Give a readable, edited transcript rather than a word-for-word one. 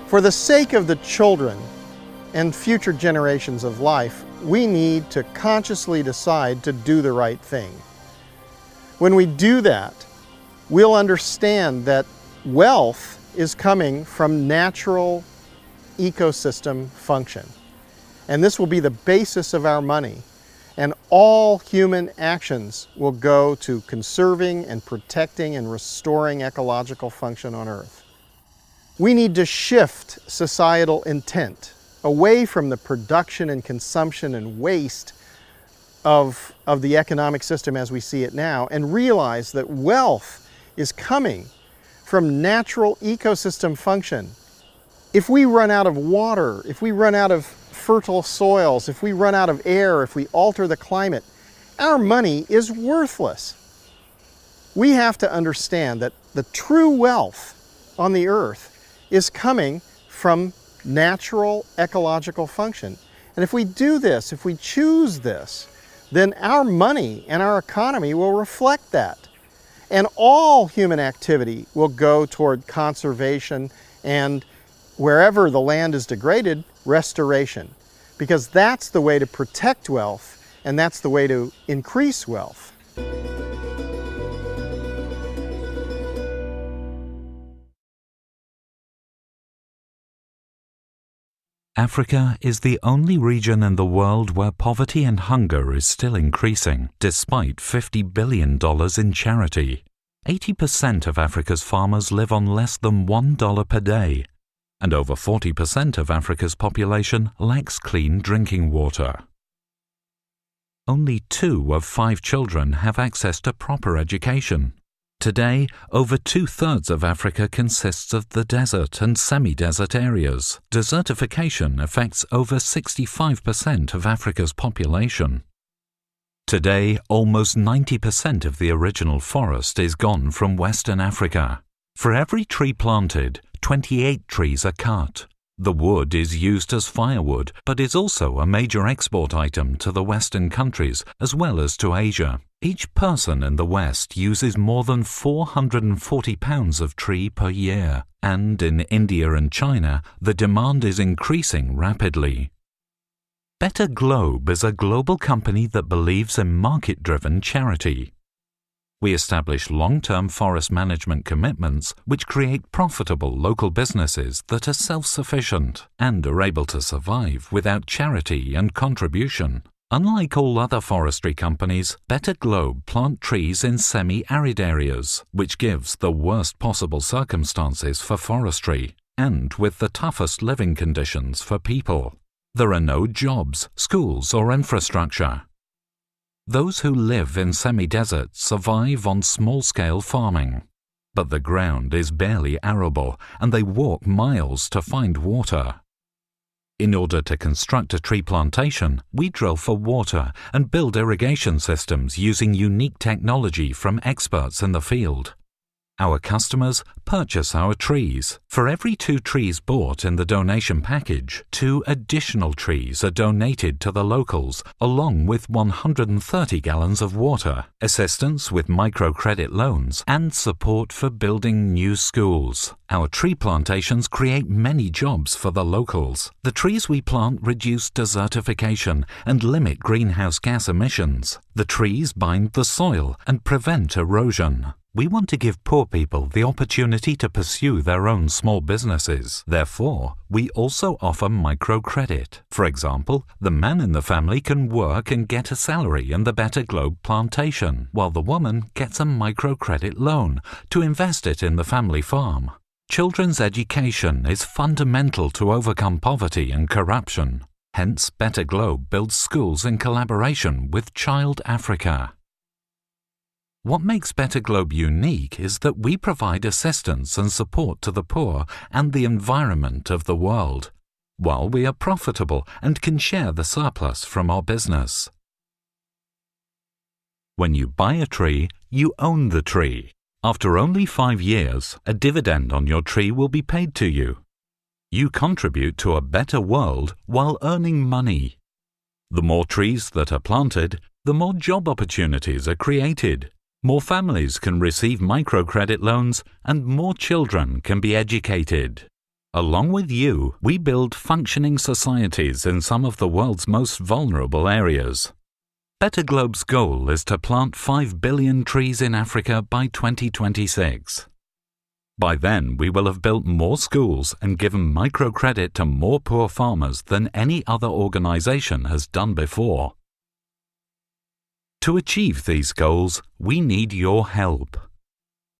For the sake of the children and future generations of life, we need to consciously decide to do the right thing. When we do that, we'll understand that wealth is coming from natural ecosystem function. And this will be the basis of our money. And all human actions will go to conserving and protecting and restoring ecological function on Earth. We need to shift societal intent away from the production and consumption and waste of the economic system as we see it now, and realize that wealth is coming from natural ecosystem function. If we run out of water, if we run out of fertile soils, if we run out of air, if we alter the climate, our money is worthless. We have to understand that the true wealth on the earth is coming from natural ecological function. And if we do this, if we choose this, then our money and our economy will reflect that. And all human activity will go toward conservation and, wherever the land is degraded, restoration. Because that's the way to protect wealth, and that's the way to increase wealth. Africa is the only region in the world where poverty and hunger is still increasing, despite $50 billion in charity. 80% of Africa's farmers live on less than $1 per day, and over 40% of Africa's population lacks clean drinking water. Only 2 of 5 children have access to proper education. Today, over 2/3 of Africa consists of the desert and semi-desert areas. Desertification affects over 65% of Africa's population. Today, almost 90% of the original forest is gone from Western Africa. For every tree planted, 28 trees are cut. The wood is used as firewood, but is also a major export item to the Western countries as well as to Asia. Each person in the West uses more than 440 pounds of tree per year, and in India and China, the demand is increasing rapidly. Better Globe is a global company that believes in market-driven charity. We establish long-term forest management commitments which create profitable local businesses that are self-sufficient and are able to survive without charity and contribution. Unlike all other forestry companies, Better Globe plant trees in semi-arid areas, which gives the worst possible circumstances for forestry, and with the toughest living conditions for people. There are no jobs, schools, or infrastructure. Those who live in semi-deserts survive on small-scale farming. But the ground is barely arable, and they walk miles to find water. In order to construct a tree plantation, we drill for water and build irrigation systems using unique technology from experts in the field. Our customers purchase our trees. For every 2 trees bought in the donation package, 2 additional trees are donated to the locals, along with 130 gallons of water, assistance with microcredit loans, and support for building new schools. Our tree plantations create many jobs for the locals. The trees we plant reduce desertification and limit greenhouse gas emissions. The trees bind the soil and prevent erosion. We want to give poor people the opportunity to pursue their own small businesses. Therefore, we also offer microcredit. For example, the man in the family can work and get a salary in the Better Globe plantation, while the woman gets a microcredit loan to invest it in the family farm. Children's education is fundamental to overcome poverty and corruption. Hence, Better Globe builds schools in collaboration with Child Africa. What makes Better Globe unique is that we provide assistance and support to the poor and the environment of the world, while we are profitable and can share the surplus from our business. When you buy a tree, you own the tree. After only 5 years, a dividend on your tree will be paid to you. You contribute to a better world while earning money. The more trees that are planted, the more job opportunities are created. More families can receive microcredit loans and more children can be educated. Along with you, we build functioning societies in some of the world's most vulnerable areas. Better Globe's goal is to plant 5 billion trees in Africa by 2026. By then, we will have built more schools and given microcredit to more poor farmers than any other organization has done before. To achieve these goals, we need your help.